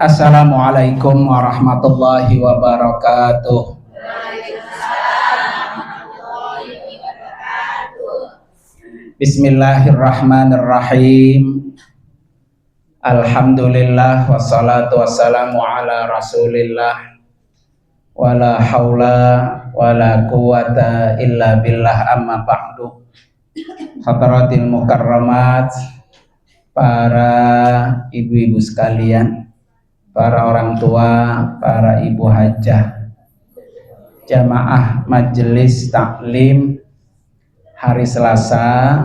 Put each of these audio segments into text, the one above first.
Assalamualaikum warahmatullahi wabarakatuh. Bismillahirrahmanirrahim. Alhamdulillah wassalatu wassalamu ala rasulillah. Wala haula wala quwata illa billah, amma ba'du. Hadaratil mukarramat, para ibu-ibu sekalian, para orang tua, para ibu hajah, jamaah majelis taklim hari Selasa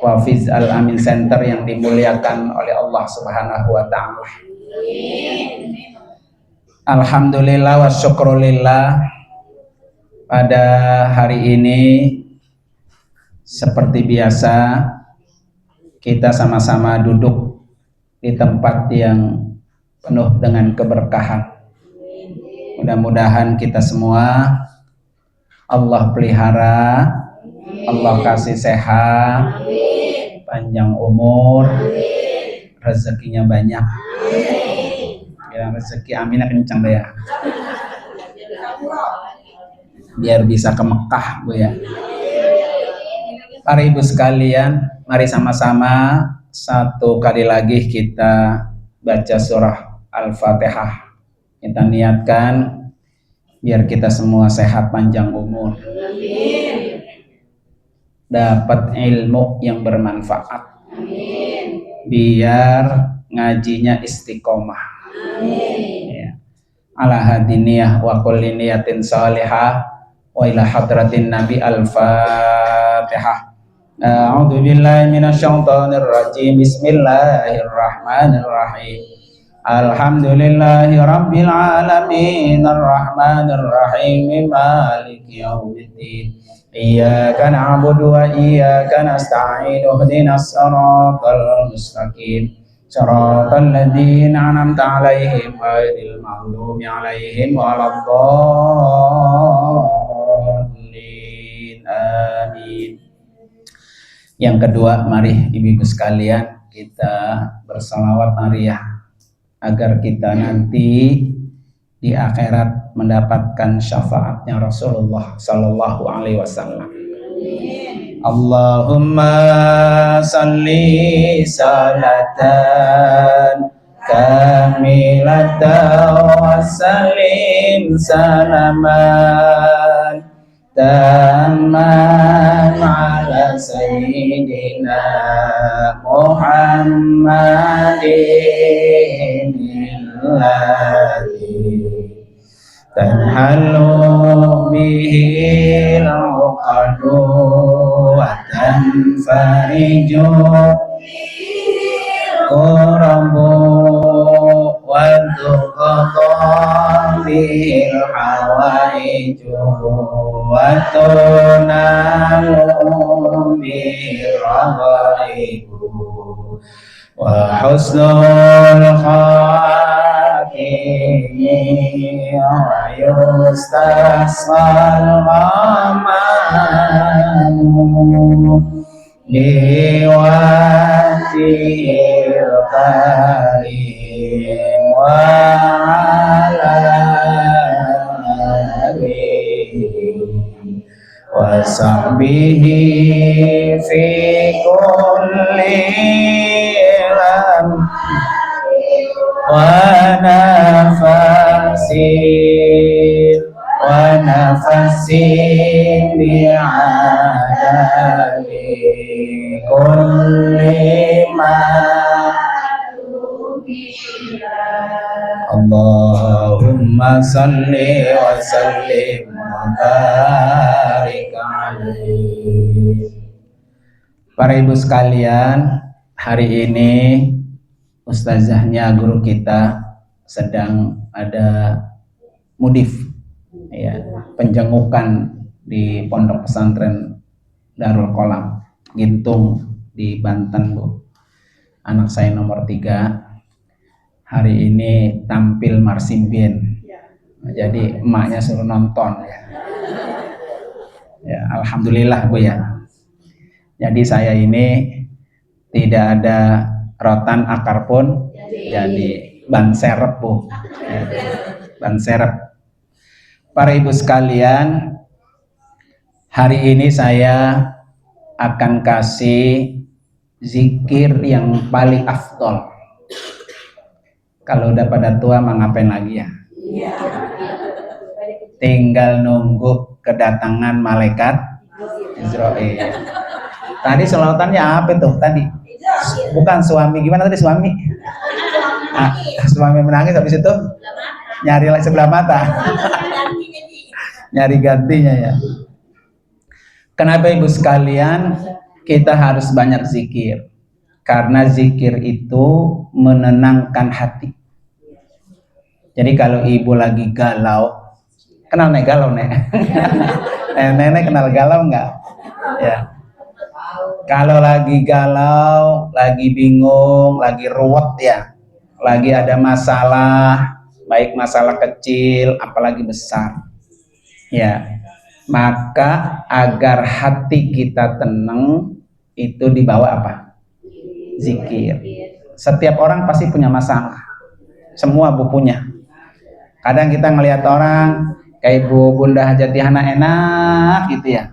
Wafiz Al-Amin Center yang dimuliakan oleh Allah Subhanahu wa ta'ala. Alhamdulillah wa syukrulillah, pada hari ini seperti biasa kita sama-sama duduk di tempat yang penuh dengan keberkahan. Mudah-mudahan kita semua Allah pelihara, Allah kasih sehat, panjang umur, rezekinya banyak. Ya, rezeki aminah kencang deh ya. Biar bisa ke Mekah, Bu ya. Para ibu sekalian, mari sama-sama satu kali lagi kita baca surah Al-Fatihah. Kita niatkan biar kita semua sehat panjang umur, dapat ilmu yang bermanfaat, biar ngajinya istiqomah. Ya. Ala hadiniyah wa kulli niyatin salihah wa ila hadratin nabi. Al-Fatihah. A'udzu billahi minasyaitonir rajim. Bismillahirrahmanirrahim. Alhamdulillahi rabbil alamin arrahmanir rahim maliki yaumiddin. Iyyaka na'budu wa iyyaka nasta'in. Ihdinas siratal mustaqim. Siratal ladzina an'amta 'alaihim ghairil maghdubi 'alaihim waladdallin. Amin. Yang kedua, mari ibu-ibu sekalian kita bersalawat nariyah agar kita nanti di akhirat mendapatkan syafaatnya Rasulullah sallallahu alaihi wasallam. Allahumma salli salatan kamilatan wa sallim salaman tamman ala sayyidina Muhammadin alladhi tanhalu bihi al-uqadu wa tanfariju qurabu wa tuqadha bihi al-hawaiju wa tunalu bihi al-ghaibu wa husnul khatimi wa yustasqal ghamam liwatil karim wa ala alihi wa sahbihi fi kulli lam wa nafasin bi'adadi kulli ma. Allahumma salli wa sallim wa barik alaihi. Para ibu sekalian, hari ini ustazahnya guru kita sedang ada mudif, ya, penjengukan di pondok pesantren Darul Qolam Gintung di Banten, Bu. Anak saya nomor 3 hari ini tampil marsimbien, jadi emaknya suruh nonton ya. Ya, alhamdulillah Bu ya. Jadi saya ini tidak ada rotan akar pun jadi. ban serep Bu. Ban serep. Para ibu sekalian, hari ini saya akan kasih zikir yang paling afdol. Kalau udah pada tua mah ngapain lagi ya? Tinggal nunggu kedatangan malaikat Israel. Tadi selawatannya apa tuh tadi? Bukan suami, gimana tadi suami? Suami menangis habis itu nyari sebelah mata. Nyari gantinya ya. Kenapa ibu sekalian kita harus banyak zikir? Karena zikir itu menenangkan hati. Jadi kalau ibu lagi galau, kenal nek galau nek? Nenek kenal galau nggak? Ya. Kalau lagi galau, lagi bingung, lagi ruwet ya, lagi ada masalah, baik masalah kecil, apalagi besar, ya, maka agar hati kita tenang itu dibawa apa? Zikir. Setiap orang pasti punya masalah, semua Bu punya. Kadang kita ngelihat orang kayak Ibu Bunda Hajatihana enak gitu ya.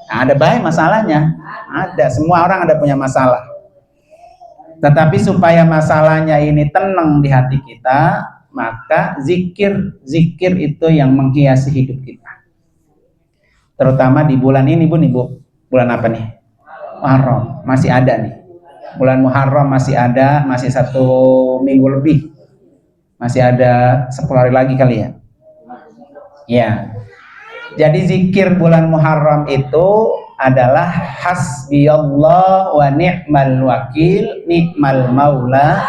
Nah, ada baik masalahnya, ada, semua orang ada punya masalah. Tetapi supaya masalahnya ini tenang di hati kita, maka zikir itu yang menghiasi hidup kita. Terutama di bulan ini Bu, bulan apa nih? Muharram, masih ada nih. Bulan Muharram masih ada, masih 1 minggu lebih. Masih ada 10 hari lagi kali ya. Ya. Jadi zikir bulan Muharram itu adalah hasbiyallah wa ni'mal wakil, ni'mal maula.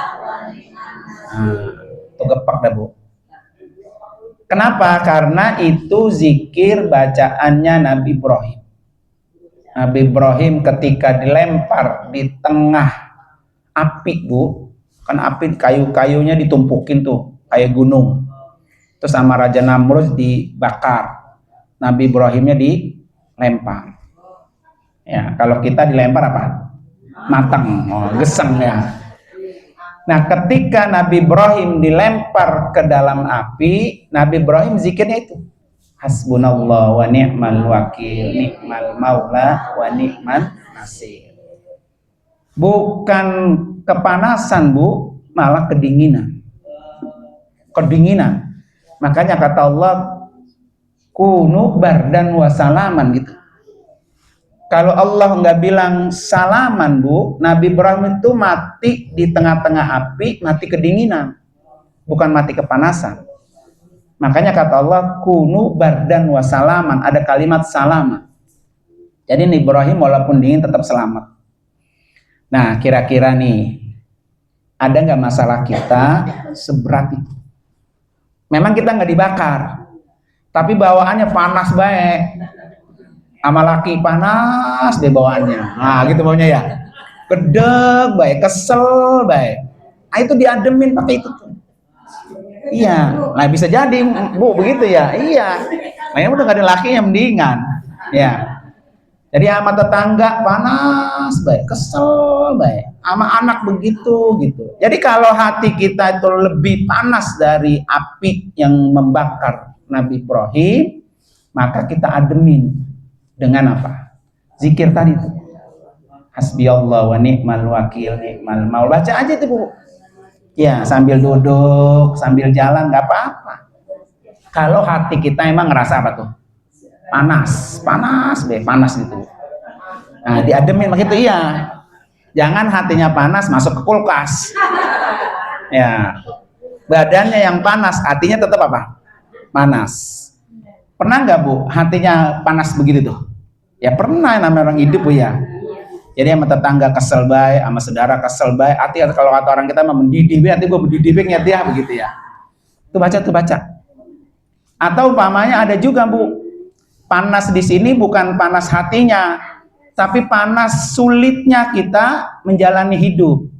Itu gepak dah Bu. Kenapa? Karena itu zikir bacaannya Nabi Ibrahim. Nabi Ibrahim ketika dilempar di tengah api Bu, kan api kayu-kayunya ditumpukin tuh kayak gunung. Terus sama Raja Namrud dibakar. Nabi Ibrahimnya dilempar. Ya, kalau kita dilempar apa? Matang, geseng ya. Nah, ketika Nabi Ibrahim dilempar ke dalam api, Nabi Ibrahim zikirnya itu. Hasbunallah wa ni'mal wakil, ni'mal maula wa ni'man nasir. Bukan kepanasan Bu, malah kedinginan. Kedinginan. Makanya kata Allah, kunu bardan wa salaman gitu. Kalau Allah nggak bilang salaman Bu, Nabi Ibrahim itu mati di tengah-tengah api, mati kedinginan, bukan mati kepanasan. Makanya kata Allah kunu bardan wa salaman, ada kalimat salaman. Jadi Nabi Ibrahim walaupun dingin tetap selamat. Nah kira-kira nih, ada nggak masalah kita seberat itu? Memang kita nggak dibakar, tapi bawaannya panas baik. Sama laki panas deh bawaannya. Nah gitu maunya ya. Gedeg baik, kesel baik. Nah itu diademin pakai itu tuh. Iya, nah bisa jadi Bu begitu ya. Iya. Nah ini udah gak ada lakinya mendingan. Ya. Jadi sama tetangga panas baik, kesel baik. Sama anak begitu gitu. Jadi kalau hati kita itu lebih panas dari api yang membakar Nabi Ibrahim, maka kita ademin dengan apa? Zikir tadi itu. Hasbiyallah wa ni'mal wakil, ni'mal maula. Baca aja itu Bu. Ya, sambil duduk, sambil jalan nggak apa-apa. Kalau hati kita emang ngerasa apa tuh? Panas gitu. Nah, diademin begitu iya. Jangan hatinya panas masuk ke kulkas. Ya. Badannya yang panas, hatinya tetap apa? Panas. Pernah nggak Bu hatinya panas begitu tuh? Ya pernah, namanya orang hidup Bu ya. Jadi sama tetangga kesel baik, sama saudara kesel baik. Hati kalau kata orang kita mah mendidih, nanti gue mendidih baik ya begitu ya. Tuh baca. Atau umpamanya ada juga Bu, panas di sini bukan panas hatinya, tapi panas sulitnya kita menjalani hidup.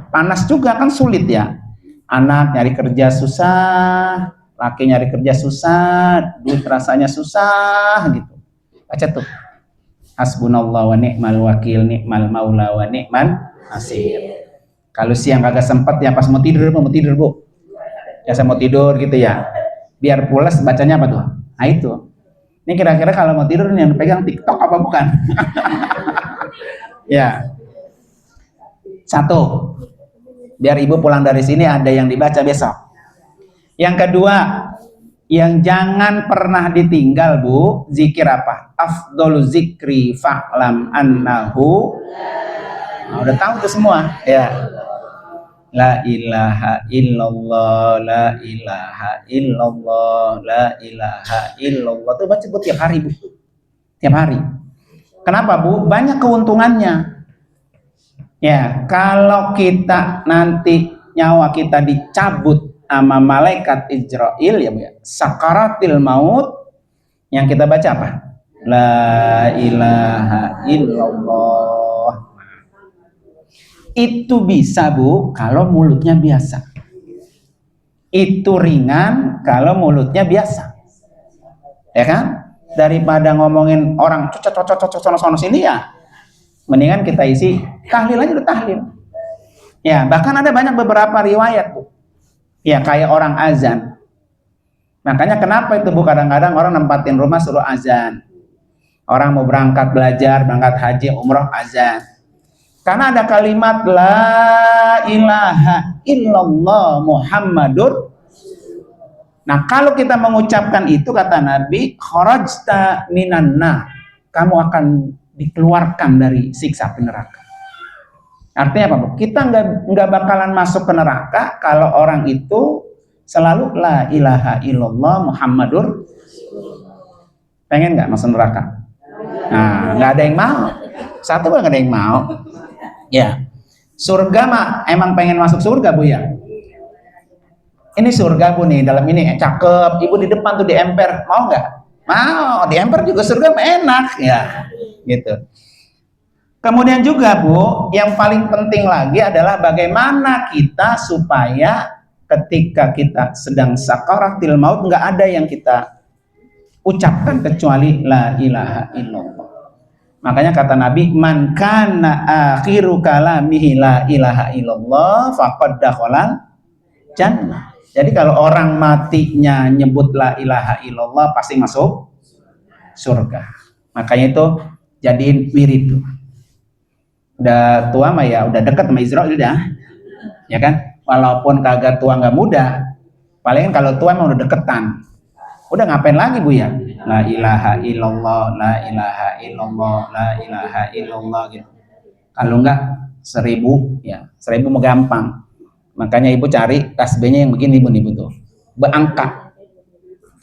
Panas juga kan sulit ya. Anak nyari kerja susah, laki nyari kerja susah, duit rasanya susah gitu. Baca tuh. Hasbunallah wa ni'mal wakil, ni'mal maula wa ni'man nasir. Kalau siang kagak sempet ya pas mau tidur Bu. Ya saya mau tidur gitu ya. Biar pules bacanya apa tuh? Nah itu. Ini kira-kira kalau mau tidur yang pegang TikTok apa bukan? Ya. Satu. Biar ibu pulang dari sini ada yang dibaca besok. Yang kedua, yang jangan pernah ditinggal Bu, zikir apa? Afdolu zikri fa'lam annahu. Nah, udah tahu tuh semua ya. La ilaha illallah, la ilaha illallah, la ilaha illallah. Tuh baca Bu tiap hari Bu. Tiap hari. Kenapa Bu? Banyak keuntungannya. Ya, kalau kita nanti nyawa kita dicabut sama malaikat Israel ya Bu ya. Sakaratil maut yang kita baca apa? La ilaha illallah. Itu bisa Bu kalau mulutnya biasa. Itu ringan kalau mulutnya biasa. Ya kan? Daripada ngomongin orang cocok sono sini ya. Mendingan kita isi tahlil aja udah tahlil. Ya, bahkan ada banyak beberapa riwayat Bu. Ya, kayak orang azan. Makanya kenapa itu Bu kadang-kadang orang nempatin rumah suruh azan. Orang mau berangkat belajar, berangkat haji, umroh azan. Karena ada kalimat la ilaha illallah Muhammadur. Nah, kalau kita mengucapkan itu kata Nabi, kharajta minanna, kamu akan dikeluarkan dari siksa neraka. Artinya apa, Bu? Kita nggak bakalan masuk ke neraka kalau orang itu selalu la ilaha illallah Muhammadur. Pengen nggak masuk neraka? Nah, nggak ada yang mau. Satu nggak ada yang mau. Ya, surga mah emang pengen masuk surga Bu ya. Ini surga Bu nih, dalam ini cakep. Ibu di depan tuh di emper, mau nggak? Mau, di emper juga surga mah enak ya, gitu. Kemudian juga Bu, yang paling penting lagi adalah bagaimana kita supaya ketika kita sedang sakaratil maut nggak ada yang kita ucapkan kecuali la ilaha illallah. Makanya kata Nabi, man kana akhiru kalamihi la ilaha illallah faqad dakhalal jannah. Jadi kalau orang matinya nyebut la ilaha illallah pasti masuk surga. Makanya itu jadiin wirid tuh. Udah tua mah ya, udah dekat sama Israel udah. Ya kan? Walaupun kagak tua nggak muda, palingan kalau tua emang udah deketan. Udah ngapain lagi Bu ya? La ilaha illallah, la ilaha illallah, la ilaha illallah gitu. Kalau enggak 1000 ya, 1000 mau gampang. Makanya ibu cari tasbihnya yang begini Bu, ibu tuh. Berangka.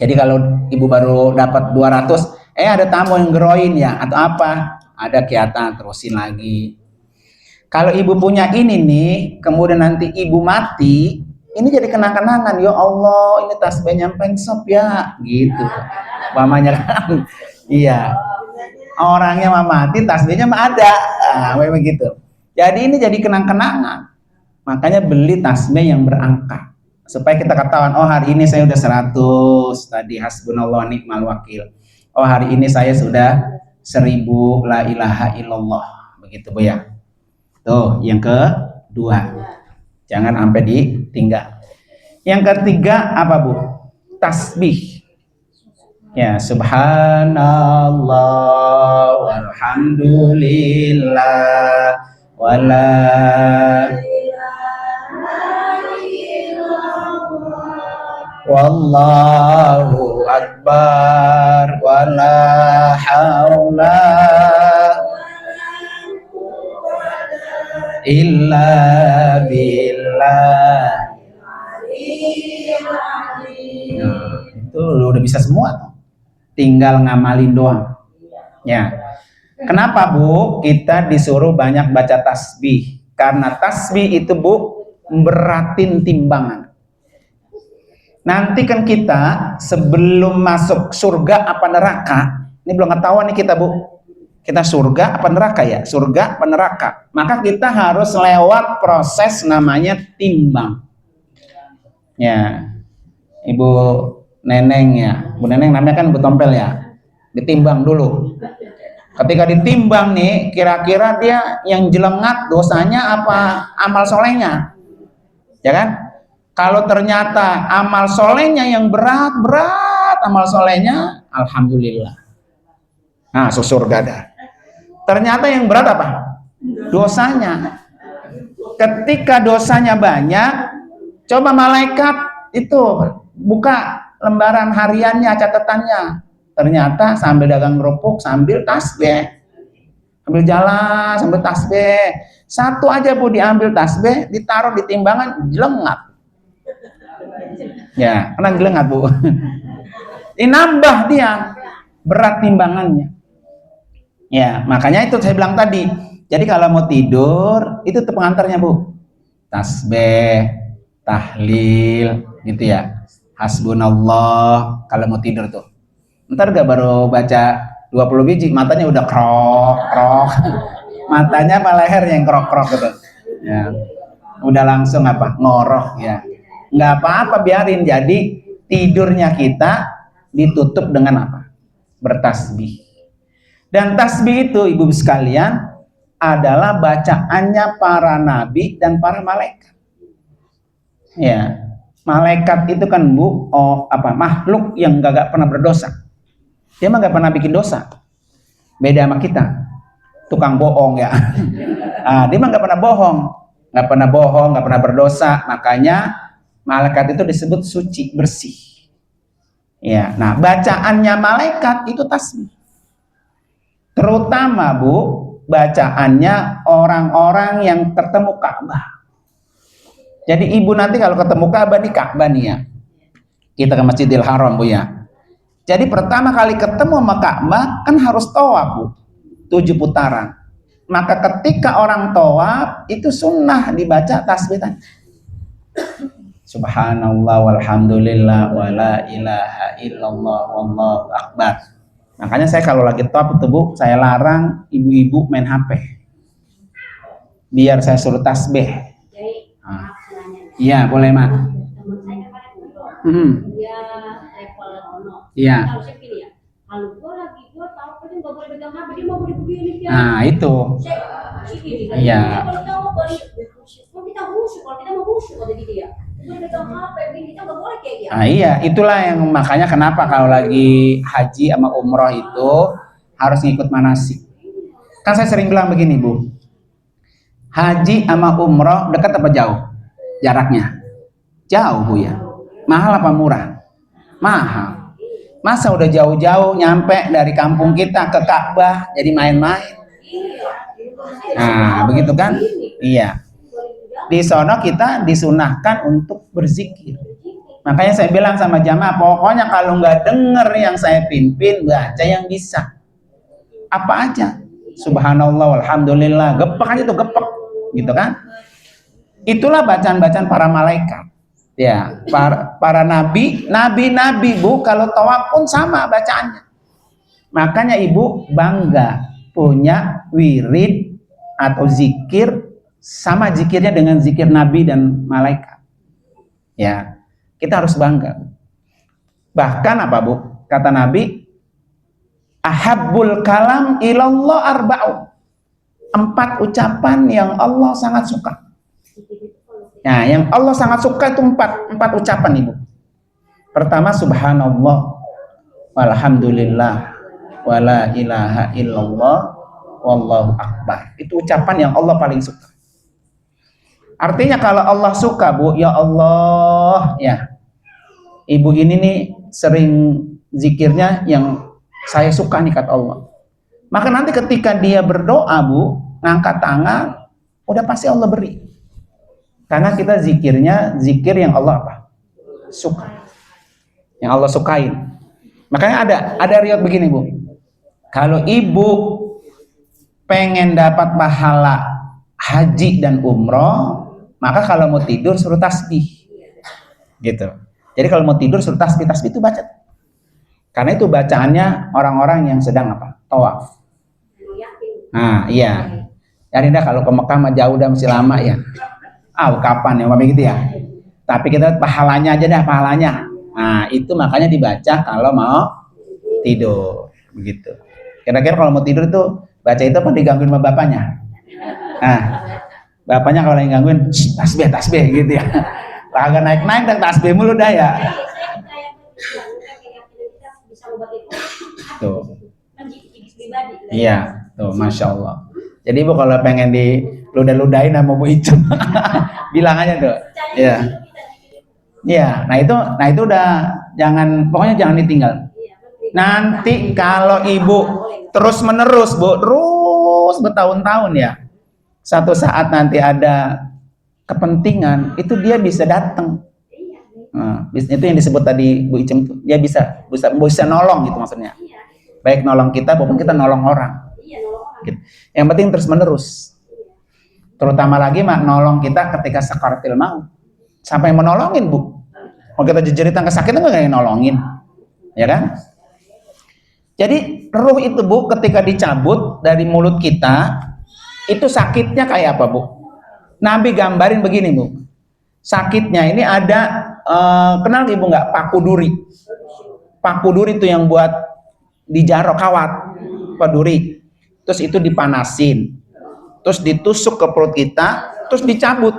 Jadi kalau ibu baru dapat 200, ada tamu yang geroin ya atau apa? Ada kiatan terusin lagi. Kalau ibu punya ini nih, kemudian nanti ibu mati, ini jadi kenang-kenangan. Ya Allah, ini tasbihnya pengsop ya, gitu. Mamanya kan, iya. Orangnya mah mati, tasbihnya mah ada. Nah, memang gitu. Jadi ini jadi kenang-kenangan. Makanya beli tasbih yang berangka. Supaya kita ketahuan, oh hari ini saya udah 100, tadi hasbunallah ni'mal wakil. Oh hari ini saya sudah 1000 la ilaha illallah. Begitu Bu ya. Tuh, yang kedua. Jangan sampai ditinggal. Yang ketiga apa Bu? Tasbih. Ya, subhanallah walhamdulillah wala wallahu akbar wala haula illa billah. Nah, itu udah bisa semua, tinggal ngamalin doang. Ya. Kenapa Bu? Kita disuruh banyak baca tasbih. Karena tasbih itu Bu beratin timbangan. Nanti kan kita sebelum masuk surga apa neraka, ini belum ketahuan nih kita Bu. Kita surga apa neraka ya? Surga apa neraka? Maka kita harus lewat proses namanya timbang. Ya, Ibu Neneng ya, Bu Neneng namanya kan Bu Tompel ya, ditimbang dulu. Ketika ditimbang nih, kira-kira dia yang jelengat dosanya apa amal solehnya, ya kan? Kalau ternyata amal solehnya yang berat amal solehnya, alhamdulillah. Nah, surga dah. Ternyata yang berat apa? Dosanya. Ketika dosanya banyak, coba malaikat itu buka lembaran hariannya, catatannya. Ternyata sambil dagang kerupuk, sambil tasbih, sambil jalan, sambil tasbih. Satu aja Bu diambil tasbih, ditaruh di timbangan, jelengat. Ya, kena jelengat Bu. Nambah dia berat timbangannya. Ya, makanya itu saya bilang tadi. Jadi kalau mau tidur, itu tuh pengantarnya Bu. Tasbih, tahlil, gitu ya. Hasbunallah kalau mau tidur tuh. Ntar gak baru baca 20 biji, matanya udah krok. Matanya apa leher yang krok gitu. Ya. Udah langsung apa? Ngoroh ya. Nggak apa-apa biarin. Jadi tidurnya kita ditutup dengan apa? Bertasbih. Dan tasbih itu Ibu sekalian adalah bacaannya para nabi dan para malaikat. Ya. Malaikat itu kan Bu, makhluk yang gak pernah berdosa. Dia mah gak pernah bikin dosa. Beda sama kita, tukang bohong ya. Dia mah gak pernah bohong, gak pernah berdosa. Makanya malaikat itu disebut suci, bersih. Ya, nah bacaannya malaikat itu tasbih. Terutama Bu, bacaannya orang-orang yang ketemu Ka'bah. Jadi Ibu nanti kalau ketemu Ka'bah nih ya. Kita ke Masjidil Haram Bu ya. Jadi pertama kali ketemu sama Ka'bah kan harus tawaf Bu, 7 putaran. Maka ketika orang tawaf itu sunnah dibaca tasbih. Subhanallah walhamdulillah wala ilaha illallah wallahu akbar. Makanya saya kalau lagi tawaf itu Bu, saya larang ibu-ibu main HP. Biar saya suruh tasbih. Iya boleh Mak. Iya. Nah itu. Iya. Nah iya, itulah yang makanya kenapa kalau lagi haji sama umroh itu harus ngikut manasik. Kan saya sering bilang begini Bu, haji sama umroh dekat apa jauh? Jaraknya? Jauh Bu ya. Mahal apa murah? Mahal. Masa udah jauh-jauh nyampe dari kampung kita ke Ka'bah jadi main-main? Nah begitu kan? Iya. Di sono kita disunahkan untuk berzikir. Makanya saya bilang sama jamaah, pokoknya kalau nggak denger yang saya pimpin, baca yang bisa. Apa aja? Subhanallah, alhamdulillah, gepek aja tuh gepek, gitu kan? Itulah bacaan-bacaan para malaikat. Ya, para nabi Bu, kalau tawaf pun sama bacaannya. Makanya Ibu bangga punya wirid atau zikir sama zikirnya dengan zikir nabi dan malaikat. Ya, kita harus bangga. Bahkan apa Bu? Kata Nabi, ahabbul kalam ilallah arba'un. 4 ucapan yang Allah sangat suka. Nah, yang Allah sangat suka itu 4 ucapan Ibu. Pertama, subhanallah walhamdulillah wala ilaha illallah wallahu akbar. Itu ucapan yang Allah paling suka. Artinya kalau Allah suka Bu, ya Allah ya. Ibu ini nih sering zikirnya yang saya suka nih kata Allah. Maka nanti ketika dia berdoa Bu, ngangkat tangan, udah pasti Allah beri. Karena kita zikirnya zikir yang Allah apa? Suka. Yang Allah sukain. Makanya ada riwayat begini Bu. Kalau Ibu pengen dapat pahala haji dan umroh, maka kalau mau tidur suruh tasbih. Gitu. Jadi kalau mau tidur suruh tasbih itu baca. Karena itu bacaannya orang-orang yang sedang apa? Tawaf. Nah, iya. Jadi dah kalau ke Mekah mah jauh dah masih lama ya. Kapan ya gitu ya. Tapi kita pahalanya aja dah, pahalanya. Nah, itu makanya dibaca kalau mau tidur begitu. Kira-kira kalau mau tidur tuh baca itu apa digangguin sama bapaknya? Nah, bapaknya kalau yang gangguin, tasbih, tasbih gitu ya. Kagak naik-naik dan tasbih mulu dah ya. Tuh. Iya, tuh, masya Allah. Jadi ibu kalau pengen di ludah-ludahin sama Bu Icem, bilang aja tuh. Iya. Iya, nah itu udah jangan, pokoknya jangan ditinggal. Nanti kalau ibu terus menerus Bu, terus bertahun-tahun ya, satu saat nanti ada kepentingan itu dia bisa datang. Nah, itu yang disebut tadi Bu Icem, dia bisa nolong gitu maksudnya. Baik nolong kita maupun kita nolong orang. Gitu. Yang penting terus menerus. Terutama lagi nolong kita ketika sakaratil maut. Siapa yang menolongin Bu? Kalau kita jejeritan kesakitan nggak yang nolongin, ya kan? Jadi ruh itu Bu ketika dicabut dari mulut kita, itu sakitnya kayak apa Bu? Nabi gambarin begini Bu. Sakitnya ini ada, kenal Ibu nggak paku duri? Paku duri itu yang buat dijarok kawat, paku duri. Terus itu dipanasin, terus ditusuk ke perut kita, terus dicabut.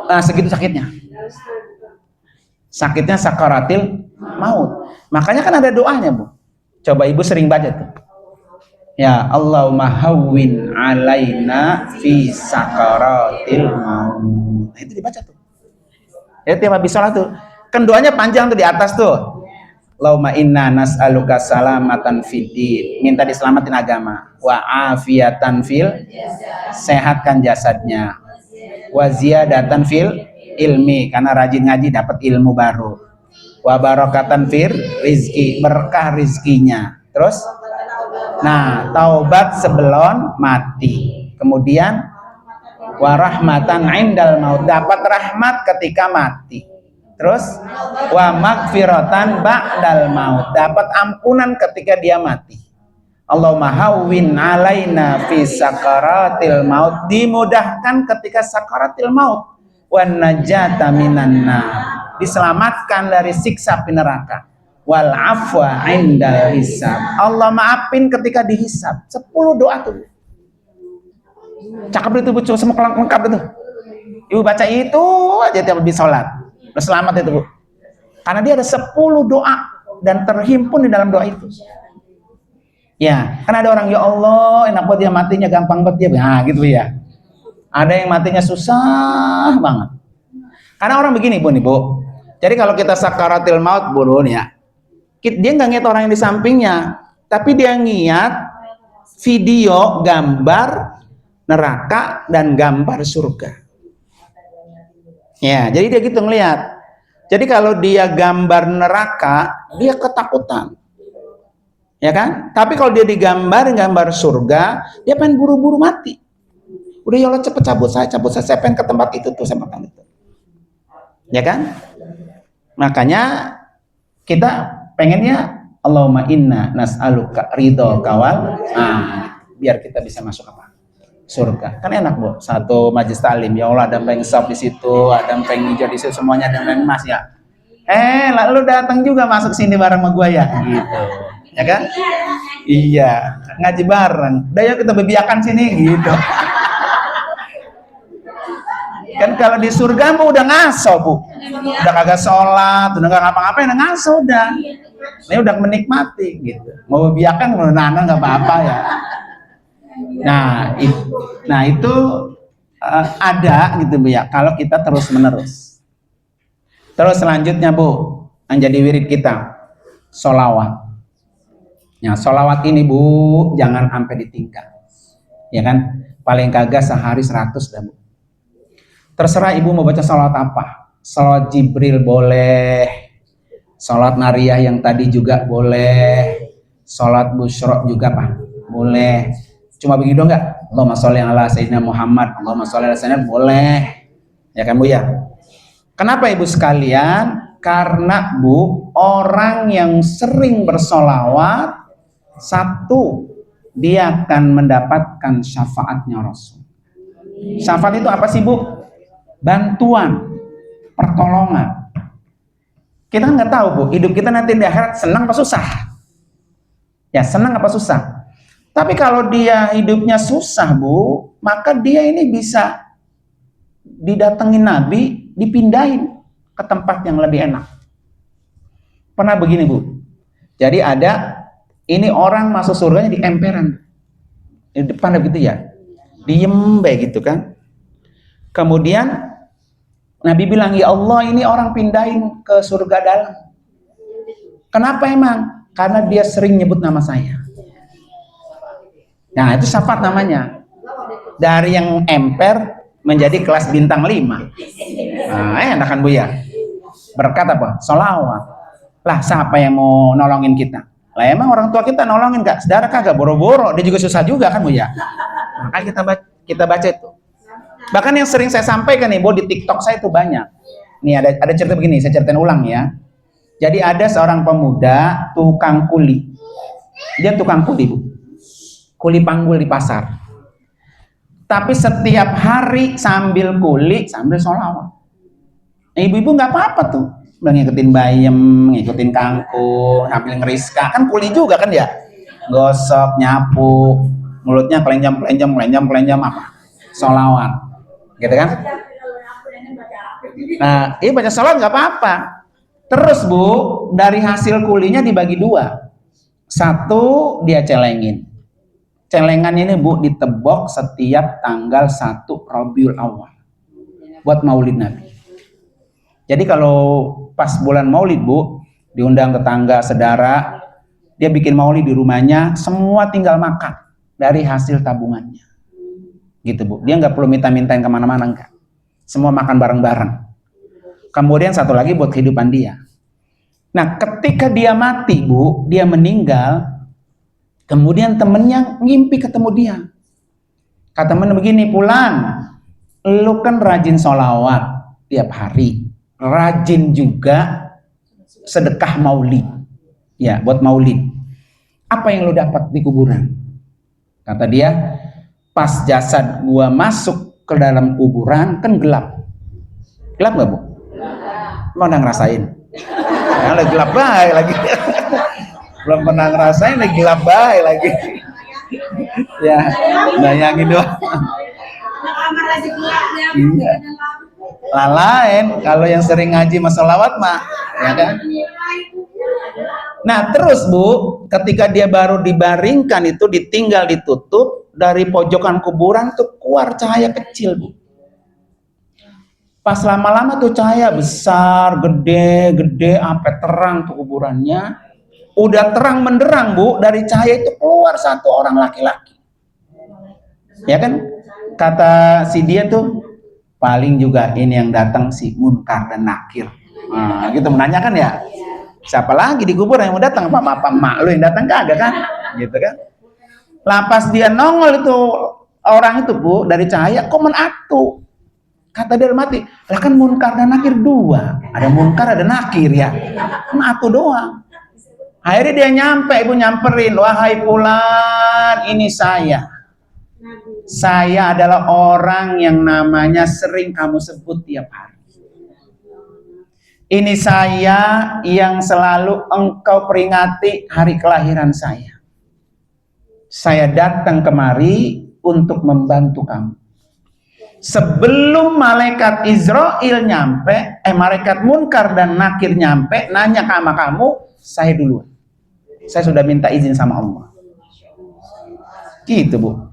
Nah segitu sakitnya. Sakitnya sakaratil maut. Makanya kan ada doanya Bu. Coba Ibu sering baca tuh. Ya Allahumma hawwin alaina fi sakaratil maut. Nah, itu dibaca tuh. Ya tiap habis sholat tuh. Kan doanya panjang tuh di atas tuh. Allahumma inna nas'aluka salamatan fid din. Minta diselamatin agama. Wa afiatan fil, sehatkan jasadnya. Wa ziyadatan fil ilmi, karena rajin ngaji dapat ilmu baru. Wa barakatan fir rizki, berkah rizkinya. Terus nah taubat sebelum mati. Kemudian warahmatan indal maut, dapat rahmat ketika mati. Terus wa magfiratan ba'dal maut, dapat ampunan ketika dia mati. Allahumma hawwin alaina fi sakaratil maut, dimudahkan ketika sakaratil maut. Wan najata minan nar, diselamatkan dari siksa api neraka. Wal afwa indal hisab, Allah maafin ketika dihisab. 10 doa tuh. Cakep itu Bu, semua lengkap itu. Ibu baca itu aja tiap habis sholat. Udah selamat itu Bu. Karena dia ada 10 doa dan terhimpun di dalam doa itu. Ya, kan ada orang ya Allah, enak banget dia matinya gampang banget dia. Nah, gitu ya. Ada yang matinya susah banget. Karena orang begini Bu nih Bu. Jadi kalau kita sakaratil maut Bu ya, dia nggak ngeliat orang yang di sampingnya, tapi dia ngeliat video gambar neraka dan gambar surga. Ya, jadi dia gitu ngeliat. Jadi kalau dia gambar neraka, dia ketakutan. Ya kan? Tapi kalau dia digambar surga, dia pengen buru-buru mati. Udah ya Allah cepet cabut saya pengen ke tempat itu tuh sama kamu itu. Ya kan? Makanya kita pengennya Allahumma inna nas'aluka ridho kawal. Nah, biar kita bisa masuk apa? Surga. Kan enak Bu, satu majlis talim. Ya Allah ada peng sop di situ, ada peng hijau di situ, semuanya ada peng emas ya. Lalu datang juga masuk sini bareng sama gua ya, gitu. Ya kan? Iya, ngaji bareng. Udah yuk kita bebiakan sini gitu. Kan kalau di surga Bu udah ngaso Bu, udah kagak sholat, udah nggak ngapa-ngapain, udah ngaso udah. Ini udah menikmati gitu. Mau biarkan mau nana nggak apa-apa ya. Nah itu ada gitu Bu ya. Kalau kita terus menerus. Terus selanjutnya Bu, yang jadi wirid kita, sholawat. Ya sholawat ini Bu jangan sampai ditinggal. Ya kan? Paling kagak sehari 100 dah Bu. Terserah Ibu mau baca sholawat apa. Sholawat Jibril boleh, sholawat Nariyah yang tadi juga boleh, sholawat Busyra juga Pak, boleh. Cuma begitu enggak? Allahumma sholli ala sayyidina Muhammad, Allahumma sholli ala sayyidina, boleh. Ya kan Bu ya? Kenapa Ibu sekalian? Karena Bu, orang yang sering bersholawat, satu, dia akan mendapatkan syafaatnya Rasul. Syafaat itu apa sih Bu? Bantuan, pertolongan. Kita nggak tahu Bu, hidup kita nanti di akhirat senang apa susah? Ya senang apa susah? Tapi kalau dia hidupnya susah, Bu, maka dia ini bisa didatengin Nabi, dipindahin ke tempat yang lebih enak. Pernah begini, Bu. Jadi ada ini orang masuk surganya di emperan. Di depan begitu ya. Diem baik gitu kan. Kemudian Nabi bilang, "Ya Allah, ini orang pindahin ke surga dalam." Kenapa emang? Karena dia sering nyebut nama saya. Nah, itu syafaat namanya. Dari yang emper menjadi kelas bintang 5. Nah, enak kan Bu ya? Berkat apa? Sholawat. Lah, siapa yang mau nolongin kita? Lah, emang orang tua kita nolongin gak? Saudara kagak, boro-boro. Dia juga susah juga kan Bu ya? Makanya kita baca itu. Bahkan yang sering saya sampaikan nih, Bu, di TikTok saya itu banyak. Nih ada cerita begini, saya ceritain ulang ya. Jadi ada seorang pemuda tukang kuli. Dia tukang kuli, Bu. Kuli panggul di pasar. Tapi setiap hari sambil kuli, sambil sholawat. Ibu-ibu nggak apa-apa tuh. Ngikutin bayam, ngikutin kangkung, sambil ngeriska. Kan kuli juga kan ya. Gosok, nyapu, mulutnya kelenjam apa? Sholawat. Gitu kan? Nah, baca sholawat nggak apa-apa. Terus Bu, dari hasil kulinya dibagi 2. Satu dia celengin. Celengan ini Bu ditebok setiap tanggal 1 Rabiul Awal buat Maulid Nabi. Jadi kalau pas bulan Maulid Bu, diundang tetangga, saudara, dia bikin Maulid di rumahnya, semua tinggal makan dari hasil tabungannya. Gitu Bu, dia nggak perlu minta-mintain kemana-mana, enggak. Semua makan bareng-bareng. Kemudian satu lagi buat kehidupan dia. Nah, ketika dia mati Bu, dia meninggal. Kemudian temennya ngimpi ketemu dia. Kata temen begini, "Pulan, lu kan rajin sholawat tiap hari. Rajin juga sedekah maulid. Ya, buat maulid. Apa yang lu dapat di kuburan?" Kata dia, "Pas jasad gua masuk ke dalam kuburan, kan gelap. Gelap gak Bu? Mana ngerasain? Nah, lagi gelap baik lagi." Belum pernah ngerasain lagi gelap baik lagi. Ya, bayangin doang. Iya. Lain kalau yang sering ngaji masolawat mah, ya kan? Nah, terus Bu, ketika dia baru dibaringkan itu ditinggal ditutup, dari pojokan kuburan tuh keluar cahaya kecil, Bu. Pas lama-lama tuh cahaya besar, gede, sampai terang tuh kuburannya. Udah terang menderang Bu, dari cahaya itu keluar satu orang laki-laki. Ya kan? Kata si dia tuh, paling juga ini yang datang si Munkar dan Nakir. Nah, gitu menanyakan ya. Siapa lagi di kubur yang mau datang? Apa mak lu yang datang kagak kan? Gitu kan? Lapas dia nongol itu orang itu Bu, dari cahaya kok menatu. Kata dia mati, lah kan Munkar dan Nakir 2. Ada Munkar ada Nakir ya. Menatu doang. Akhirnya dia nyampe, Ibu nyamperin, "Wahai Fulan, ini saya. Saya adalah orang yang namanya sering kamu sebut tiap hari. Ini saya yang selalu engkau peringati hari kelahiran saya. Saya datang kemari untuk membantu kamu. Sebelum malaikat Israel nyampe, malaikat Munkar dan Nakir nyampe, nanya sama kamu, saya duluan. Saya sudah minta izin sama Allah." Gitu Bu.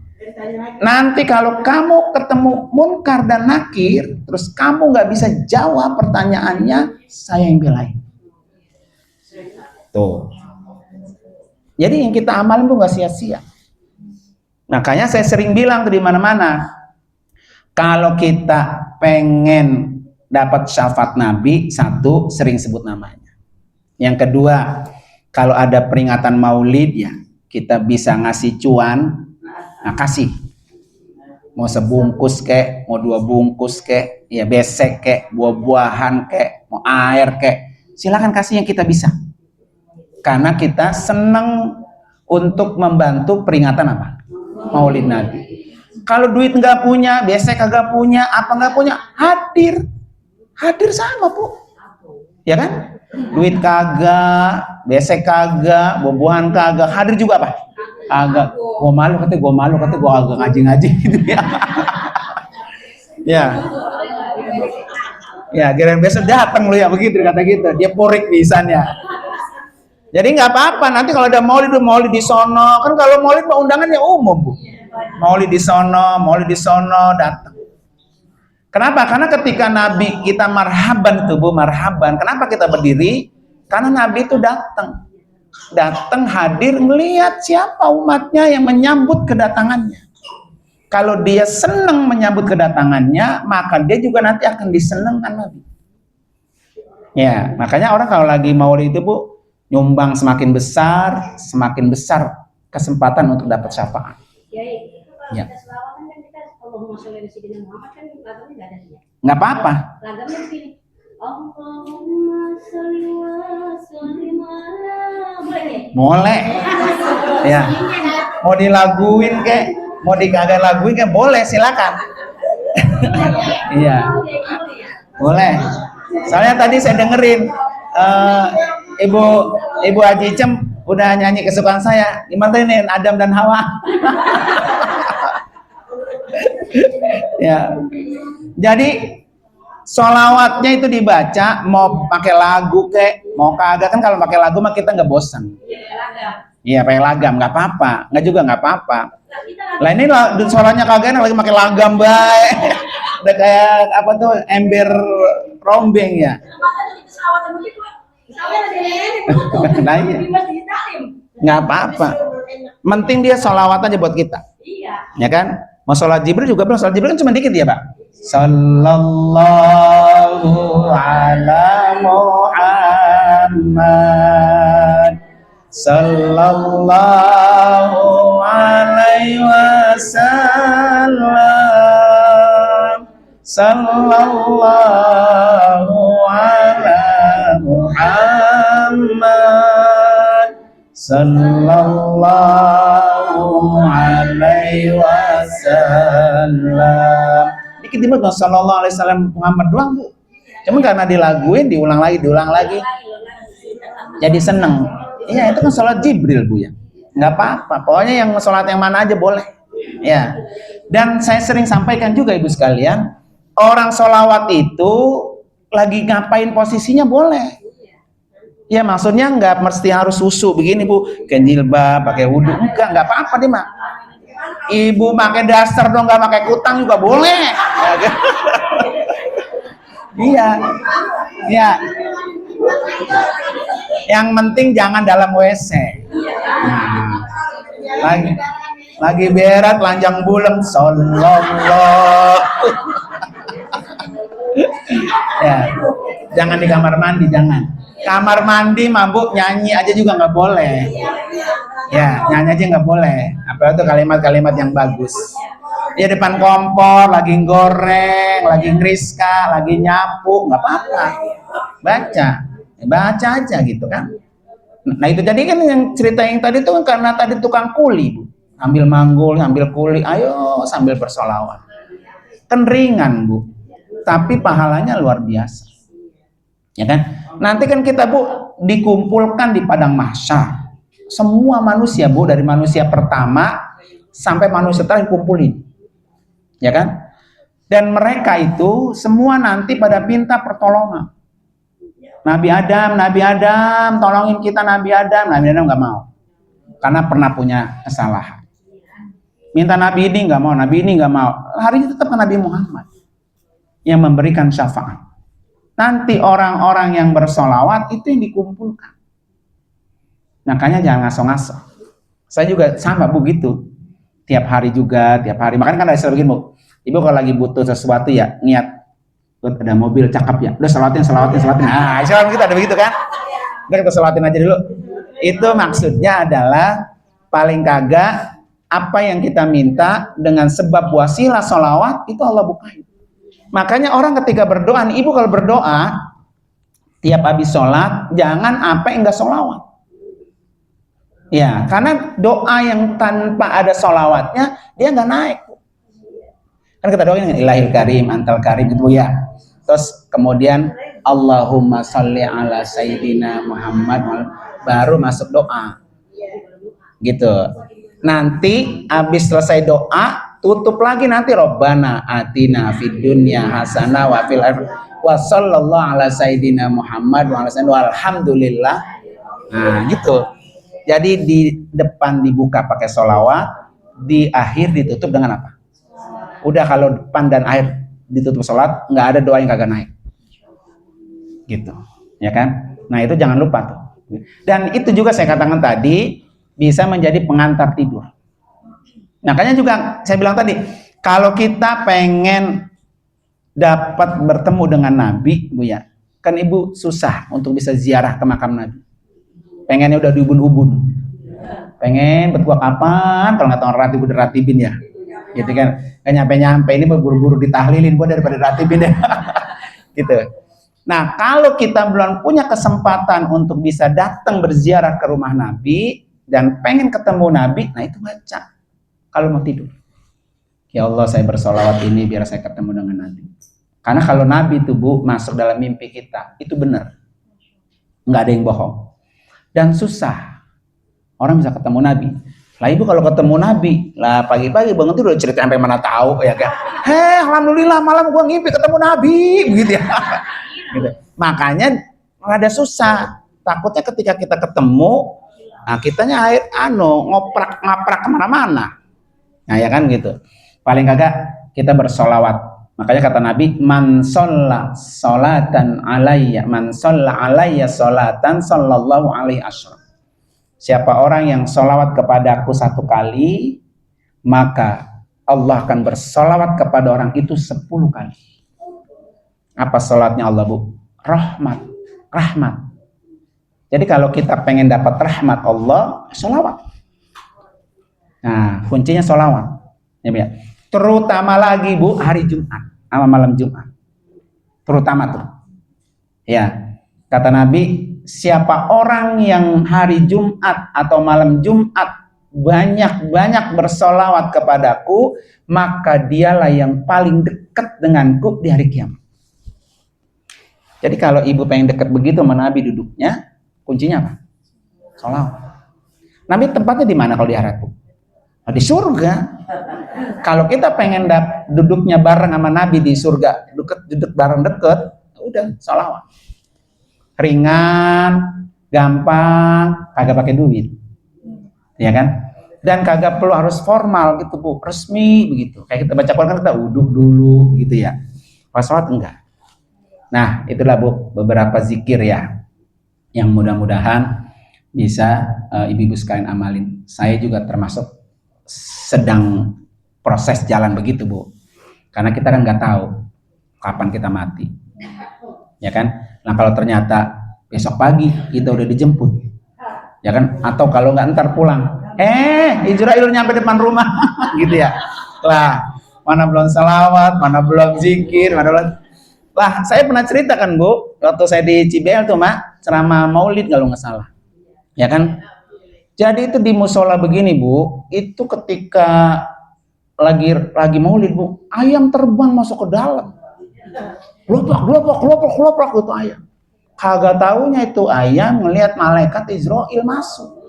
Nanti kalau kamu ketemu Munkar dan Nakir, terus kamu nggak bisa jawab pertanyaannya, saya yang belain. Tuh. Jadi yang kita amalin tuh nggak sia-sia. Makanya saya sering bilang di mana-mana, kalau kita pengen dapat syafaat Nabi, satu, sering sebut namanya. Yang kedua, kalau ada peringatan maulid ya, kita bisa ngasih cuan, nah kasih. Mau sebungkus kek, mau 2 bungkus kek, ya besek kek, buah-buahan kek, mau air kek, silakan kasih yang kita bisa. Karena kita senang untuk membantu peringatan apa? Maulid Nabi. Kalau duit nggak punya, besek kagak punya, apa nggak punya, hadir sama Bu. Ya kan? Duit kagak, besek kagak, buah-buahan kagak, hadir juga apa? agak gua malu katanya gua agak ngaji gitu ya. Ya. Ya, kira besok datang lu ya begitu kata gitu. Dia porik pisannya. Jadi nggak apa-apa nanti kalau ada maulid di sono. Kan kalau maulid mah undangannya umum, Bu. Maulid di sono datang. Kenapa? Karena ketika Nabi kita marhaban tuh, Bu, marhaban. Kenapa kita berdiri? Karena Nabi itu datang hadir melihat siapa umatnya yang menyambut kedatangannya. Kalau dia senang menyambut kedatangannya, maka dia juga nanti akan disenangkan Nabi. Ya, makanya orang kalau lagi maulid itu, Bu, nyumbang semakin besar kesempatan untuk dapat syafaat. Ya. Nggak apa-apa. Lagamnya begini. Allahumma sholli wa sallim ala. Boleh. Ya. Mau dilaguin kek, mau dikagak laguin kek boleh, silakan. Iya. Boleh. Soalnya tadi saya dengerin Ibu Haji Cem udah nyanyi kesukaan saya. Gimana ini Adam dan Hawa? Ya. Jadi sholawatnya itu dibaca mau pakai lagu kek, mau kagak, kan kalau pakai lagu mah kita nggak bosan. Iya, pakai lagam nggak apa-apa, nggak apa-apa. Lah ini sholawatnya kagak lagi pakai lagam baik. Udah kayak apa tuh ember rombeng ya. Nah, iya. Nggak apa-apa. Penting dia sholawat aja buat kita. Ya kan? Mau sholat Jibril juga belum. Sholat Jibril kan cuma dikit ya, Pak. Sallallahu ala Muhammad. Sallallahu alaihi wasallam. Sallallahu ala Muhammad. Sallallahu alaihi wasallam. Dikit dimut sallallahu alaihi wasallam Muhammad doang, Bu. Cuma karena dilaguin diulang lagi. Jadi seneng. Iya, itu kan sholat Jibril, Bu ya. Nggak apa-apa. Pokoknya yang sholat yang mana aja boleh. Ya. Dan saya sering sampaikan juga Ibu sekalian, orang sholawat itu lagi ngapain posisinya boleh. Ya maksudnya nggak mesti harus susu begini, Bu, kayak jilbab, pakai wudhu, nggak apa-apa deh, Mak. Ibu pakai daster dong, nggak pakai kutang juga boleh. Iya, ya. Yang penting jangan dalam WC. Lagi berat, lanjang bulan, sallallahu. Ya, jangan di kamar mandi, jangan. Kamar mandi mabuk nyanyi aja juga nggak boleh. Ya, nyanyi aja nggak boleh. Apa itu kalimat-kalimat yang bagus. Ya depan kompor, lagi goreng, lagi ngeriska, lagi nyapu, nggak apa-apa. Baca aja gitu kan. Nah itu tadi kan yang cerita yang tadi itu kan karena tadi tukang kuli, Bu. Ambil manggul, ambil kuli, ayo sambil bersolawat. Kan ringan, Bu. Tapi pahalanya luar biasa. Ya kan? Nanti kan kita, Bu, dikumpulkan di padang mahsyar. Semua manusia, Bu, dari manusia pertama sampai manusia terakhir kumpulin. Ya kan? Dan mereka itu semua nanti pada minta pertolongan. Nabi Adam, tolongin kita Nabi Adam nggak mau. Karena pernah punya kesalahan. Minta Nabi ini nggak mau, Nabi ini nggak mau. Hari ini tetap ke Nabi Muhammad yang memberikan syafaat. Nanti orang-orang yang bersolawat itu yang dikumpulkan. Makanya jangan ngaso-ngaso. Saya juga sama, Bu, gitu. Tiap hari. Makanya kan ada istilah begini, Bu. Ibu kalau lagi butuh sesuatu ya, niat. Ada mobil cakep ya, udah salawatin. Nah, Islam kita ada begitu kan? Udah kita salawatin aja dulu. Itu maksudnya adalah paling kagak apa yang kita minta dengan sebab wasilah sholawat itu Allah bukain. Makanya orang ketika berdoa, nih, Ibu kalau berdoa tiap habis sholat jangan apa enggak sholawat. Ya, karena doa yang tanpa ada sholawatnya dia nggak naik. Kan kita doain Ilahil Karim, Antal Karim gitu ya. Terus kemudian Allahumma sholli ala Sayyidina Muhammad, baru masuk doa. Gitu. Nanti habis selesai doa, tutup lagi nanti Robbana atina fid dunya hasanah wa fil akhirati wa sallallahu ala sayyidina Muhammad wa ala sayyidina walhamdulillah. Nah, gitu. Jadi di depan dibuka pakai sholawat, di akhir ditutup dengan apa? Udah, kalau depan dan akhir ditutup sholat, nggak ada doa yang kagak naik. Gitu, ya kan? Nah, itu jangan lupa tuh. Dan itu juga saya katakan tadi, bisa menjadi pengantar tidur. Makanya juga saya bilang tadi, kalau kita pengen dapat bertemu dengan Nabi, Bu ya, kan Ibu susah untuk bisa ziarah ke makam Nabi. Pengennya udah diubun-ubun. Pengen berbuat kapan, kalau nggak tahu ratib udah ratibin ya. Gitu kan. Kan nyampe-nyampe ini berburu-buru ditahlilin gua daripada ratibin ya. Gitu. Nah, kalau kita belum punya kesempatan untuk bisa datang berziarah ke rumah Nabi dan pengen ketemu Nabi, nah itu baca kalau mau tidur. Ya Allah, saya bersolawat ini biar saya ketemu dengan Nabi. Karena kalau Nabi itu, Bu, masuk dalam mimpi kita, itu benar. Nggak ada yang bohong. Dan susah orang bisa ketemu Nabi. Lah Ibu kalau ketemu Nabi, lah pagi-pagi bangun tidur udah cerita sampai mana tahu ya kan. Alhamdulillah malam gua ngimpi ketemu Nabi, begitu ya. Gitu. Makanya rada susah. Takutnya ketika kita ketemu, nah kitanya ngoprak kemana-mana. Nah ya kan gitu. Paling kagak kita bersolawat. Makanya kata Nabi, man sholla sholatan alayya, man sholla alayya sholatan sallallahu alaihi asyram. Siapa orang yang sholawat kepadaku 1 kali, maka Allah akan bersolawat kepada orang itu 10 kali. Apa sholatnya Allah, Bu? Rahmat. Jadi kalau kita pengen dapat rahmat Allah, sholawat. Nah, kuncinya sholawat. Ya, terutama lagi, Bu, hari Jumat sama malam Jumat. Terutama tuh. Ya, kata Nabi, siapa orang yang hari Jumat atau malam Jumat banyak-banyak bersolawat kepadaku, maka dialah yang paling dekat denganku di hari kiamat. Jadi kalau Ibu pengen dekat begitu sama Nabi duduknya, kuncinya apa? Sholawat. Nabi tempatnya di mana kalau di akhirat? Di surga. Kalau kita pengen duduknya bareng sama Nabi di surga, duduk bareng deket, udah sholawat. Ringan, gampang, kagak pakai duit, ya kan? Dan kagak perlu harus formal gitu, Bu, resmi begitu. Kayak kita baca Quran kan kita uduk dulu gitu ya. Pas sholat enggak. Nah, itulah, Bu, beberapa zikir ya, yang mudah-mudahan bisa ibu-ibu sekalian amalin. Saya juga termasuk sedang proses jalan begitu, Bu. Karena kita kan nggak tahu kapan kita mati, ya kan? Nah, kalau ternyata besok pagi kita udah dijemput, ya kan? Atau kalau nggak ntar pulang, Israel nyampe depan rumah, gitu ya. Lah, mana belum salawat, mana belum zikir, mana belum. Lah, saya pernah cerita kan, Bu, waktu saya di CBL tuh, Mak, ceramah Maulid kalau nggak salah, ya kan? Jadi itu di musola begini, Bu, itu ketika lagi Maulid, Bu, ayam terbang masuk ke dalam. Gloprak itu ayam. Kagak taunya itu ayam ngelihat malaikat Israel masuk.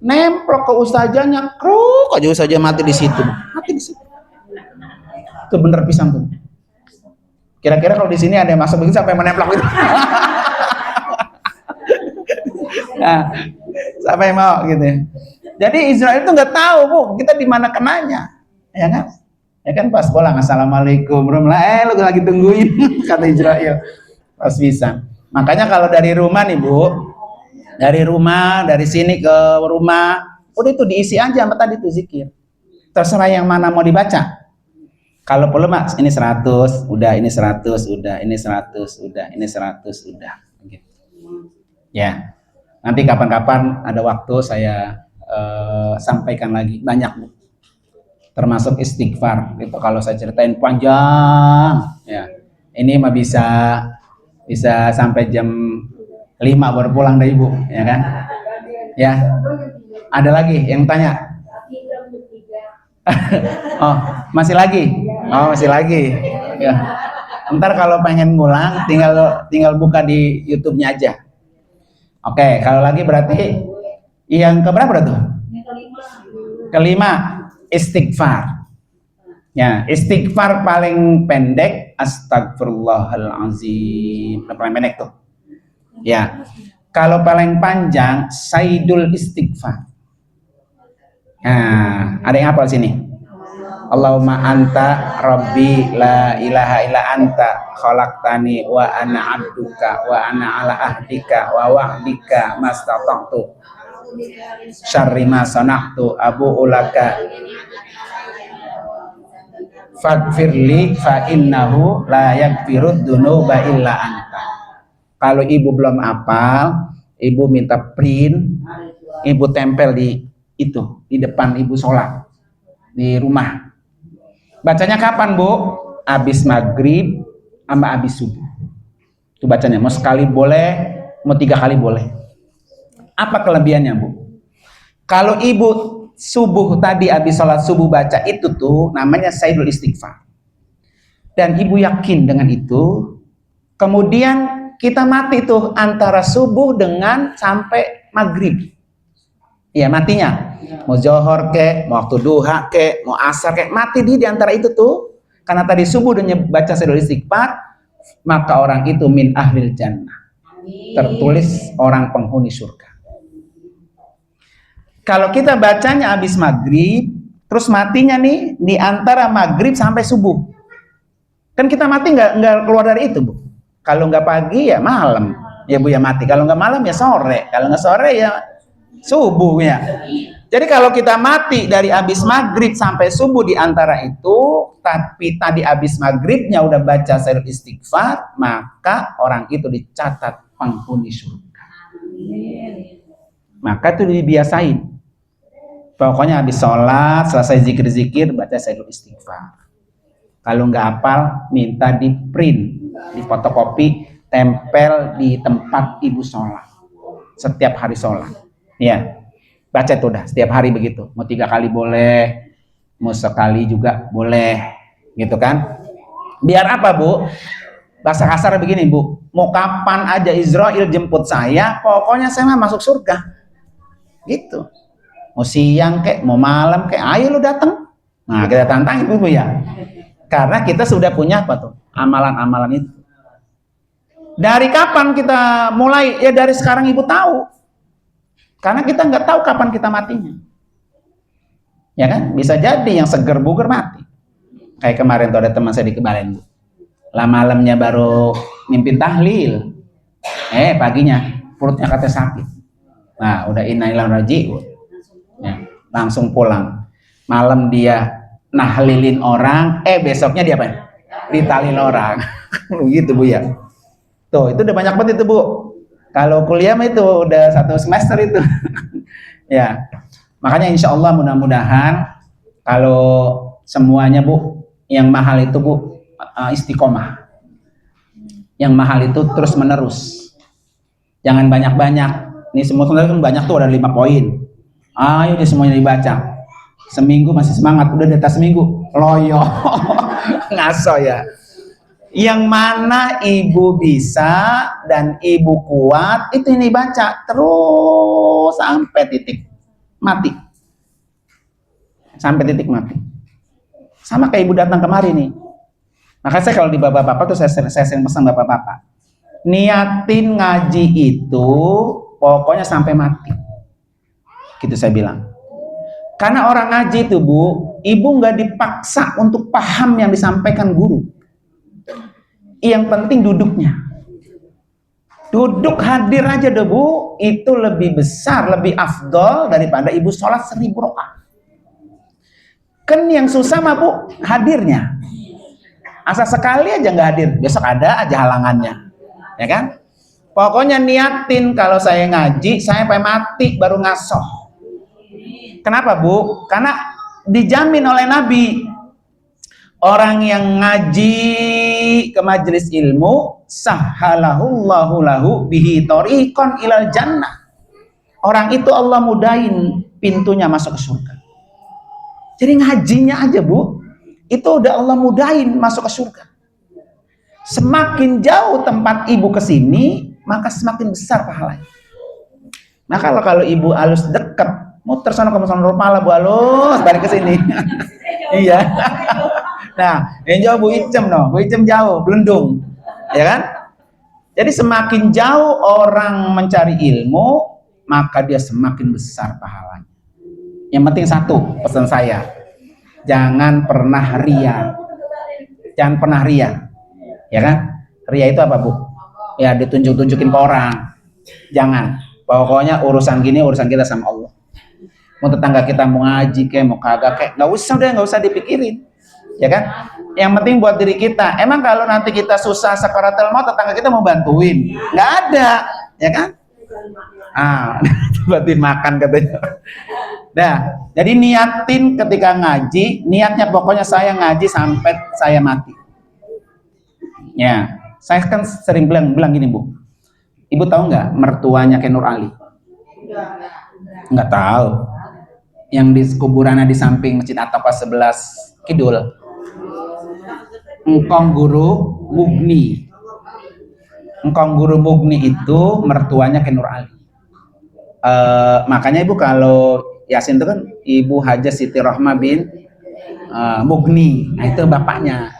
Nemplok ke ustazahnya, kruk aja ustazah mati di situ. Mati di situ. Itu bener pisan tuh. Kira-kira kalau di sini ada yang masuk begitu sampai menemplok itu. Nah, siapa yang mau gitu ya. Jadi Israel itu nggak tahu, Bu, kita di mana kenanya, ya kan? Ya kan pas pulang, assalamualaikum, lu lagi tungguin, kata Israel. Pas bisa. Makanya kalau dari rumah nih, Bu, dari sini ke rumah, udah itu diisi aja sama tadi tuh zikir. Terserah yang mana mau dibaca. Kalau perlu, Mak, ini 100, udah, ini 100, udah, ini 100, udah, ini 100, udah. Gitu. Ya. Nanti kapan-kapan ada waktu saya sampaikan lagi banyak, Bu. Termasuk istighfar. Itu kalau saya ceritain panjang, ya. Ini mah bisa sampai jam 5 baru pulang dari Ibu, ya kan? Ya. Ada lagi yang tanya? Oh, masih lagi? Oh, masih lagi. Ya. Ntar kalau pengen ngulang tinggal buka di YouTube-nya aja. Oke, kalau lagi berarti yang keberapa tuh? Kelima, istighfar. Ya, istighfar paling pendek astagfirullahalazim. Paling pendek tuh. Ya. Kalau paling panjang sayyidul istighfar. Nah, ada yang hafal sini? Allahumma anta rabbi la ilaha illa anta khalaqtani wa ana abduka wa ana ala ahdika wa wa'dika mastata'tu syarri ma sana'tu abu'u laka faghfirli fa innahu la yaghfirud dzunuba illa anta. Kalau ibu belum hafal, ibu minta print, ibu tempel di itu, di depan ibu sholat di rumah. Bacanya kapan, Bu? Habis maghrib sama habis subuh. Itu bacanya. Mau sekali boleh, mau 3 kali boleh. Apa kelebihannya, Bu? Kalau ibu subuh tadi habis sholat subuh baca itu tuh namanya sayyidul istighfar. Dan ibu yakin dengan itu, kemudian kita mati tuh antara subuh dengan sampai maghrib. Iya, matinya. Mau zohor ke, mau waktu duha ke, mau asar ke, mati di antara itu tuh. Karena tadi subuh udah baca sayyidul istighfar, maka orang itu min ahlil jannah. Tertulis orang penghuni surga. Kalau kita bacanya habis maghrib, terus matinya nih di antara maghrib sampai subuh. Kan kita mati nggak keluar dari itu, Bu. Kalau nggak pagi ya malam, ya Bu ya mati. Kalau nggak malam ya sore. Kalau nggak sore ya subuh ya. Jadi kalau kita mati dari habis maghrib sampai subuh di antara itu, tapi tadi habis maghribnya udah baca sayyidul istighfar, maka orang itu dicatat penghuni surga. Maka itu dibiasain. Pokoknya habis sholat, selesai zikir-zikir, baca sayyidul istighfar. Kalau nggak hafal, minta di print, di fotokopi, tempel di tempat ibu sholat. Setiap hari sholat. Ya, baca itu udah setiap hari begitu. Mau 3 kali boleh, mau sekali juga boleh, gitu kan? Biar apa, Bu? Bahasa kasar begini, Bu. Mau kapan aja Israel jemput saya, pokoknya saya mah masuk surga. Gitu. Mau siang kek, mau malam kek, ayo lu datang. Nah, kita tantang Ibu ya. Karena kita sudah punya apa tuh? Amalan-amalan itu. Dari kapan kita mulai? Ya dari sekarang Ibu tahu. Karena kita nggak tahu kapan kita matinya. Ya kan? Bisa jadi yang seger buger mati. Kayak kemarin tuh ada teman saya di Kebalen, Bu. Lah malamnya baru mimpin tahlil. Paginya perutnya katanya sakit. Nah, udah innalillahi wa inna ilaihi raji'un. Ya, langsung pulang. Malam dia nahlilin orang, besoknya dia apa? Ditahlil orang. Gitu, Bu ya. Tuh, itu udah banyak banget itu, Bu. Kalau kuliah mah itu udah 1 semester itu. Ya. Makanya insya Allah mudah-mudahan kalau semuanya, Bu, yang mahal itu, Bu, istiqomah. Yang mahal itu terus menerus. Jangan banyak-banyak. Ini semua kan banyak tuh, ada 5 poin. Ayo deh semuanya dibaca. Seminggu masih semangat, udah di atas seminggu loyo. Ngaso ya. Yang mana ibu bisa dan ibu kuat itu ini baca terus sampai titik mati. Sampai titik mati. Sama kayak ibu datang kemari nih. Maka saya kalau di bapak-bapak tuh saya sering pesan bapak-bapak. Niatin ngaji itu pokoknya sampai mati. Gitu saya bilang. Karena orang ngaji itu, Bu, ibu nggak dipaksa untuk paham yang disampaikan guru. Yang penting duduknya. Duduk hadir aja deh, Bu, itu lebih besar, lebih afdol daripada ibu sholat 1000 rakaat. Kan yang susah mah, Bu, hadirnya. Asal sekali aja nggak hadir, besok ada aja halangannya. Ya kan? Pokoknya niatin kalau saya ngaji, saya sampai mati baru ngasoh. Kenapa, Bu? Karena dijamin oleh Nabi. Orang yang ngaji ke majelis ilmu, sahhalahullahu lahu bihi thoriqan ilal jannah. Orang itu Allah mudahin pintunya masuk ke surga. Jadi ngajinya aja, Bu, itu udah Allah mudahin masuk ke surga. Semakin jauh tempat ibu ke sini, maka semakin besar pahalanya. Nah, kalau ibu halus dekat muter sana ke Nurmala Bu halus balik ke sini. Iya. Nah, yang jauh Bu Icem no, Bu Icem jauh, Belendung. Ya kan? Jadi semakin jauh orang mencari ilmu, maka dia semakin besar pahalanya. Yang penting satu, pesan saya. Jangan pernah ria. Jangan pernah ria. Ya kan? Ria itu apa, Bu? Ya ditunjuk-tunjukin ke orang. Jangan. Pokoknya urusan gini urusan kita sama Allah. Mau tetangga kita mau ngaji kayak mau kagak kayak nggak usah dipikirin. Ya kan? Yang penting buat diri kita. Emang kalau nanti kita susah sakaratul maut tetangga kita mau bantuin? Nggak ada, ya kan? Bantuin makan katanya. Nah, jadi niatin ketika ngaji, niatnya pokoknya saya ngaji sampai saya mati. Ya, saya kan sering bilang gini Bu. Ibu tahu nggak mertuanya Ken Nur Ali? Nggak tahu. Yang di kuburannya di samping Masjid At-Taqwa 11 Kidul. Engkong Guru Mugni. Engkong Guru Mugni itu mertuanya Ken Nur Ali. Makanya Ibu kalau Yasin itu kan Ibu Hajah Siti Rohmah bin Mugni. Nah itu bapaknya.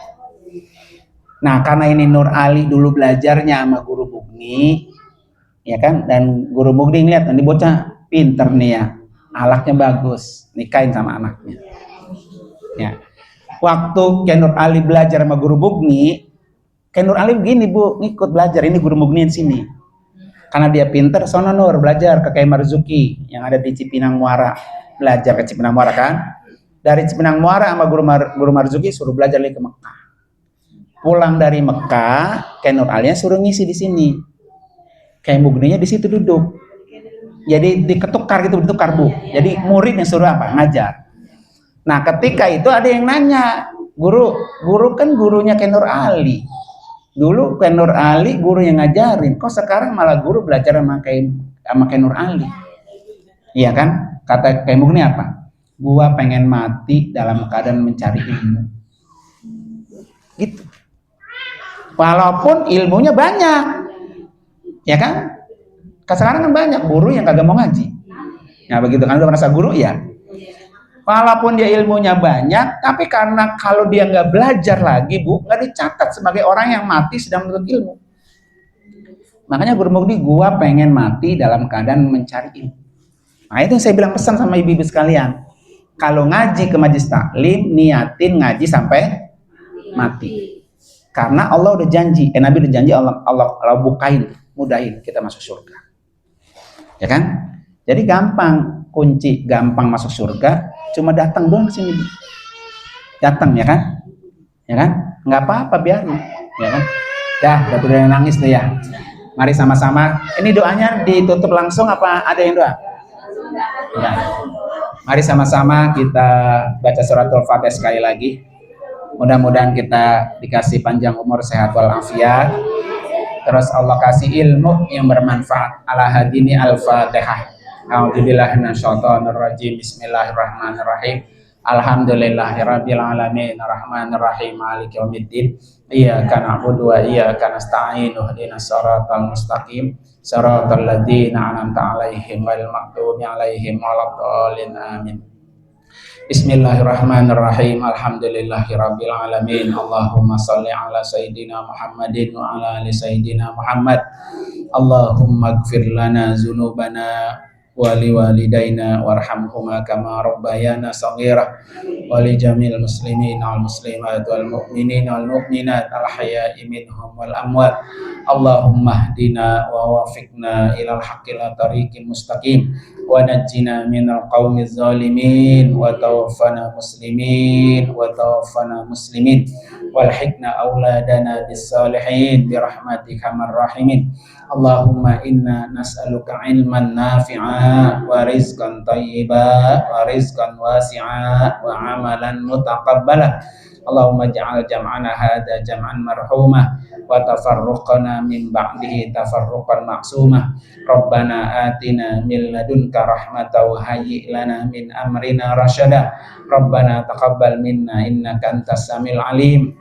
Nah karena ini Nur Ali dulu belajarnya sama Guru Mugni, ya kan? Dan Guru Mugni ngeliat, ini bocah pinter nih ya, alaknya bagus, nikahin sama anaknya. Ya. Waktu Ken Nur Ali belajar sama Guru Mugni, Ken Nur Ali begini Bu, ngikut belajar, ini Guru Mugni di sini. Karena dia pinter, sono Nur belajar ke Kiai Marzuki yang ada di Cipinang Muara, belajar ke Cipinang Muara kan. Dari Cipinang Muara sama Guru Marzuki suruh belajar lagi ke Mekah. Pulang dari Mekah, Ken Nur Ali suruh ngisi di sini. Kiai Mugninya di situ duduk. Jadi ditukar Bu. Jadi murid yang suruh apa? Ngajar. Nah, ketika itu ada yang nanya, guru kan gurunya Ken Nur Ali. Dulu Ken Nur Ali guru yang ngajarin, kok sekarang malah guru belajar sama Ken Nur Ali? Iya kan? Kata Kiai Mugni apa? Gua pengen mati dalam keadaan mencari ilmu. Gitu. Walaupun ilmunya banyak. Ya kan? Sekarang kan banyak guru yang kagak mau ngaji. Nah begitu kan, udah merasa guru ya. Walaupun dia ilmunya banyak, tapi karena kalau dia nggak belajar lagi Bu, nggak dicatat sebagai orang yang mati sedang menuntut ilmu. Makanya Guru Mugni, gua pengen mati dalam keadaan mencari ilmu. Nah itu yang saya bilang pesan sama ibu-ibu sekalian. Kalau ngaji ke majelis taklim, niatin ngaji sampai mati. Karena Allah udah janji, Nabi udah janji Allah bukain, mudahin kita masuk surga. Ya kan? Jadi gampang, kunci gampang masuk surga, cuma datang doang sini. Datang ya kan? Ya kan? Nggak apa-apa biarin, ya kan? Udah nangis tuh ya. Mari sama-sama. Ini doanya ditutup langsung apa ada yang doa? Ya. Mari sama-sama kita baca suratul Fatihah sekali lagi. Mudah-mudahan kita dikasih panjang umur, sehat walafiat. Terus Allah kasih ilmu yang bermanfaat. Ala hadini al-Fatihah. A'udzubillahi minasyaitonirrajim. Bismillahirrahmanirrahim. Alhamdulillahirabbil alamin. Arrahmanirrahim. Maliki yaumiddin. Iyyaka na'budu wa iyyaka nasta'in. Ihdinas siratal mustaqim. Siratal ladzina an'amta 'alaihim ghairil maghdubi 'alaihim waladdallin. Amin. Bismillahirrahmanirrahim. Alhamdulillahirabbil alamin. Allahumma shalli ala sayidina Muhammadin wa ala ali sayidina Muhammad. Allahumma ighfir lana dzunubana wa liwalidaina warhamhuma kama rabbayana shaghira wa li jamil muslimin wal muslimat wal mu'minin wal mu'minat al ahya'i minhum wal amwat. Allahumma hdina wa wafiqna ilal haqqil tariqil mustaqim wa najjina minal qaumiz zalimin wa tawaffana muslimin walhiqna auladana bis salihin bi rahmatika arrahimin. Allahumma inna nas'aluka ilman nafi'a wa rizqan thayyiba wa rizqan wasi'a wa amalan mutaqabbala. Allahumma ja'al jam'ana hadha jam'an marhumah wa tafarruqana min ba'dihi tafarruqan ma'sumah. Rabbana atina min ladunka rahmatan wa hayyi' lana min amrina rasyada. Rabbana taqabbal minna innaka antas samiul alim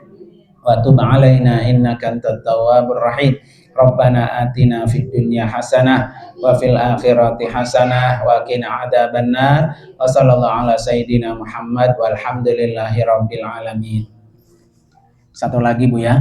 wa tub alaina innaka antat tawwabur rahim. Rabbana atina fid dunya hasanah wa fil akhirati hasanah wa qina adzabannar. Wa sallallahu ala sayyidina Muhammad walhamdulillahi rabbil alamin. Satu lagi Bu ya.